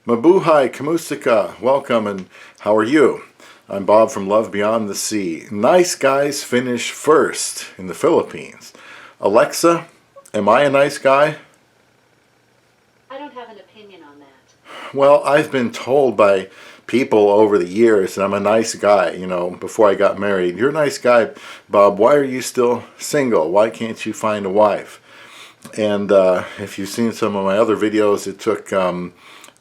Mabuhay, Kamusika, welcome, and how are you? I'm Bob from Love Beyond the Sea. Nice guys finish first in the Philippines. Alexa, am I a nice guy? I don't have an opinion on that. Well, I've been told by people over the years that I'm a nice guy, before I got married. You're a nice guy, Bob. Why are you still single? Why can't you find a wife? And if you've seen some of my other videos, it took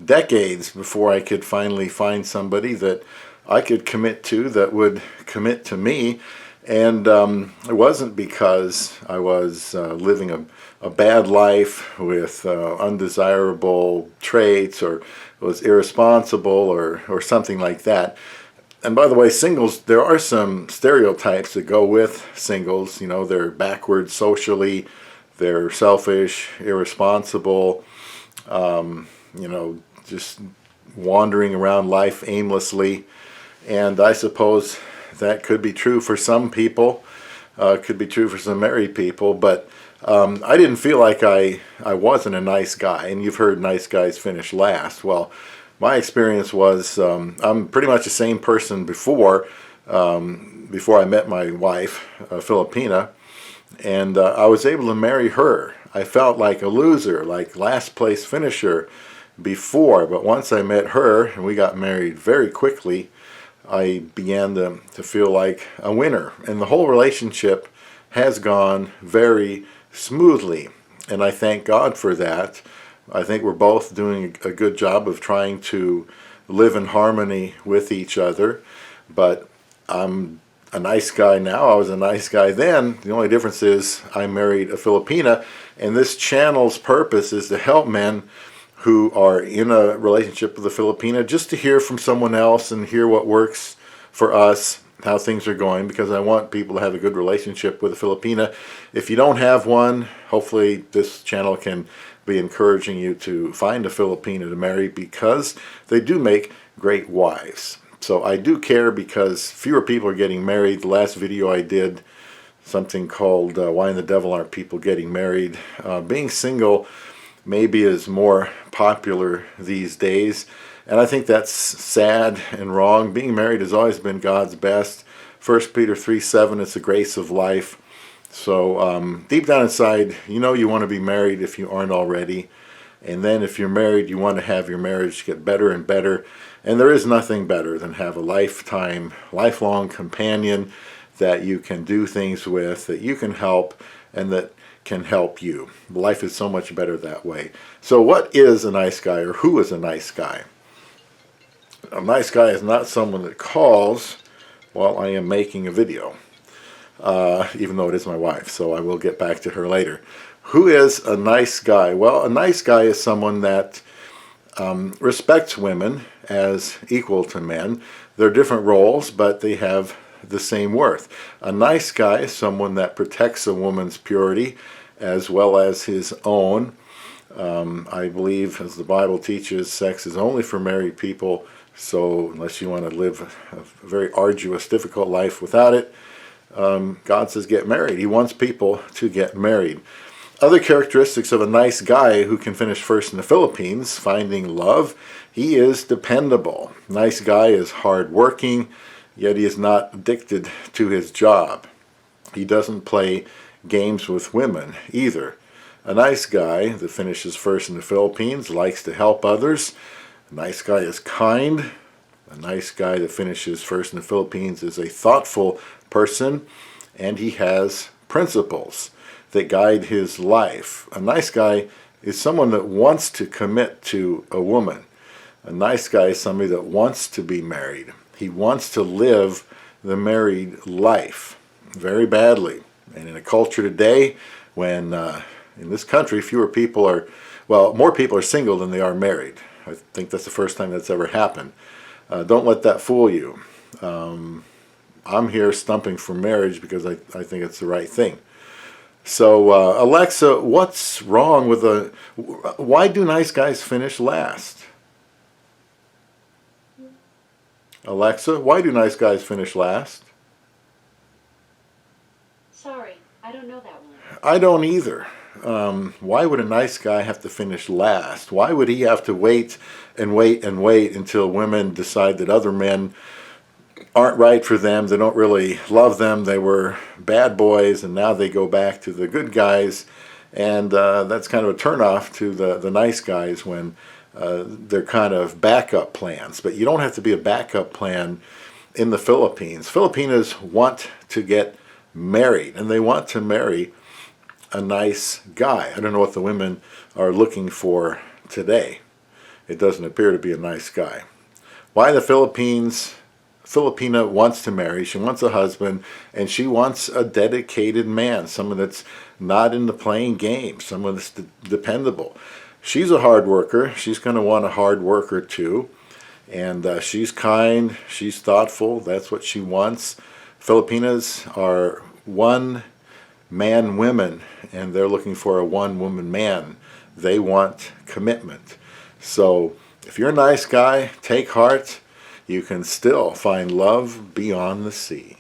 decades before I could finally find somebody that I could commit to, that would commit to me. And it wasn't because I was living a bad life with undesirable traits, or was irresponsible, or something like that. And by the way, singles, there are some stereotypes that go with singles. They're backward socially, they're selfish, irresponsible, just wandering around life aimlessly. And I suppose that could be true for some people, could be true for some married people, but I didn't feel like I wasn't a nice guy. And you've heard nice guys finish last. Well, my experience was I'm pretty much the same person before I met my wife, Filipina, and I was able to marry her. I felt like a loser, like last place finisher before, but once I met her and we got married very quickly, I began to feel like a winner. And the whole relationship has gone very smoothly, and I thank God for that. I think we're both doing a good job of trying to live in harmony with each other, but I'm a nice guy now. I was a nice guy then. The only difference is I married a Filipina, and this channel's purpose is to help men who are in a relationship with a Filipina, just to hear from someone else and hear what works for us, how things are going, because I want people to have a good relationship with a Filipina. If you don't have one, hopefully this channel can be encouraging you to find a Filipina to marry, because they do make great wives. So I do care, because fewer people are getting married. The last video I did, something called Why in the Devil Aren't People Getting Married? Being single maybe is more popular these days, and I think that's sad and wrong. Being married has always been God's best. 1 Peter 3:7, it's the grace of life. So deep down inside, you want to be married if you aren't already, and then if you're married, you want to have your marriage get better and better. And there is nothing better than have a lifelong companion that you can do things with, that you can help, and that can help you. Life is so much better that way. So what is a nice guy, or who is a nice guy? A nice guy is not someone that calls while I am making a video, even though it is my wife, so I will get back to her later. Who is a nice guy? Well, a nice guy is someone that respects women as equal to men. They're different roles, but they have the same worth. A nice guy is someone that protects a woman's purity as well as his own. I believe, as the Bible teaches, sex is only for married people, so unless you want to live a very arduous, difficult life without it, God says get married. He wants people to get married. Other characteristics of a nice guy who can finish first in the Philippines, finding love: he is dependable. Nice guy is hardworking, yet he is not addicted to his job. He doesn't play games with women either. A nice guy that finishes first in the Philippines likes to help others. A nice guy is kind. A nice guy that finishes first in the Philippines is a thoughtful person, and he has principles that guide his life. A nice guy is someone that wants to commit to a woman. A nice guy is somebody that wants to be married. He wants to live the married life very badly. And in a culture today when in this country more people are single than they are married. I think that's the first time that's ever happened. Don't let that fool you. I'm here stumping for marriage because I think it's the right thing. So Alexa, what's wrong with why do nice guys finish last? Alexa, why do nice guys finish last? Sorry, I don't know that one. I don't either. why would a nice guy have to finish last? Why would he have to wait and wait and wait until women decide that other men aren't right for them, they don't really love them, they were bad boys, and now they go back to the good guys? And that's kind of a turnoff to the nice guys when they're kind of backup plans. But you don't have to be a backup plan in the Philippines. Filipinas want to get married, and they want to marry a nice guy. I don't know what the women are looking for today. It doesn't appear to be a nice guy. Why the Filipina wants to marry, she wants a husband, and she wants a dedicated man, someone that's not into playing games, someone that's dependable. She's a hard worker. She's going to want a hard worker too. And she's kind, she's thoughtful, that's what she wants. Filipinas are one-man women, and they're looking for a one-woman man. They want commitment. So if you're a nice guy, take heart. You can still find love beyond the sea.